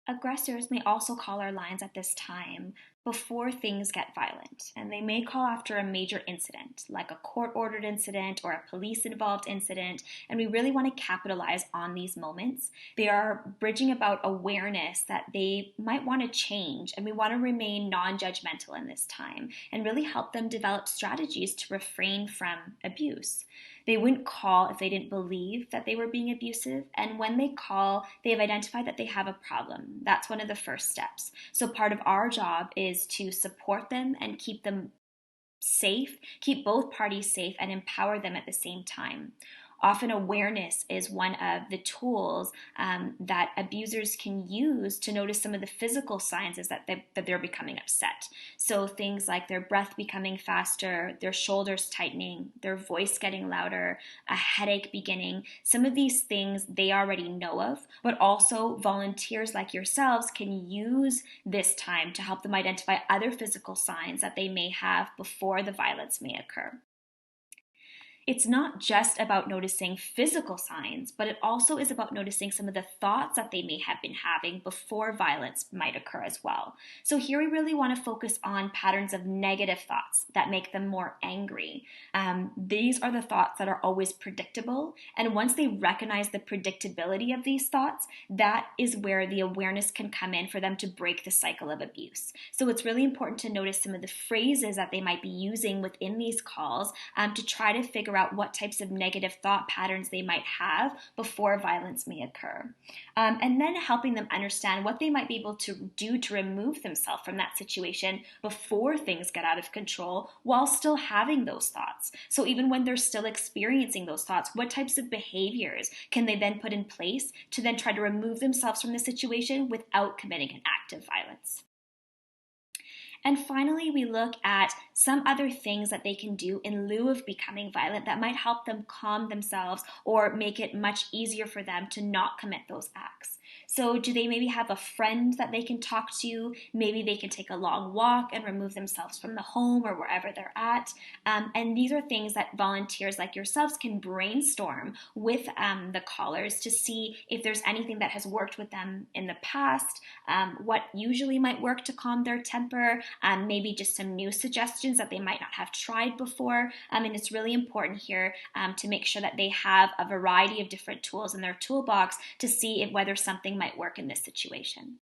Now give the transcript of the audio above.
Aggressors may also call our lines at this time before things get violent, and they may call after a major incident, like a court ordered incident or a police involved incident, and we really want to capitalize on these moments. They are bridging about awareness that they might want to change, and we want to remain non judgmental in this time and really help them develop strategies to refrain from abuse. They wouldn't call if they didn't believe that they were being abusive. And when they call, they have identified that they have a problem. That's one of the first steps. So part of our job is to support them and keep them safe, keep both parties safe, and empower them at the same time. Often, awareness is one of the tools that abusers can use to notice some of the physical signs is that they're becoming upset. So, things like their breath becoming faster, their shoulders tightening, their voice getting louder, a headache beginning. Some of these things they already know of, but also volunteers like yourselves can use this time to help them identify other physical signs that they may have before the violence may occur. It's not just about noticing physical signs, but it also is about noticing some of the thoughts that they may have been having before violence might occur as well. So here we really want to focus on patterns of negative thoughts that make them more angry. These are the thoughts that are always predictable. And once they recognize the predictability of these thoughts, that is where the awareness can come in for them to break the cycle of abuse. So it's really important to notice some of the phrases that they might be using within these calls to try to figure out what types of negative thought patterns they might have before violence may occur. And then helping them understand what they might be able to do to remove themselves from that situation before things get out of control while still having those thoughts. So even when they're still experiencing those thoughts, what types of behaviors can they then put in place to then try to remove themselves from the situation without committing an act of violence? And finally, we look at some other things that they can do in lieu of becoming violent that might help them calm themselves or make it much easier for them to not commit those acts. So, do they maybe have a friend that they can talk to? Maybe they can take a long walk and remove themselves from the home or wherever they're at. And these are things that volunteers like yourselves can brainstorm with the callers to see if there's anything that has worked with them in the past, what usually might work to calm their temper, maybe just some new suggestions that they might not have tried before. And it's really important here to make sure that they have a variety of different tools in their toolbox to see if whether something might work in this situation.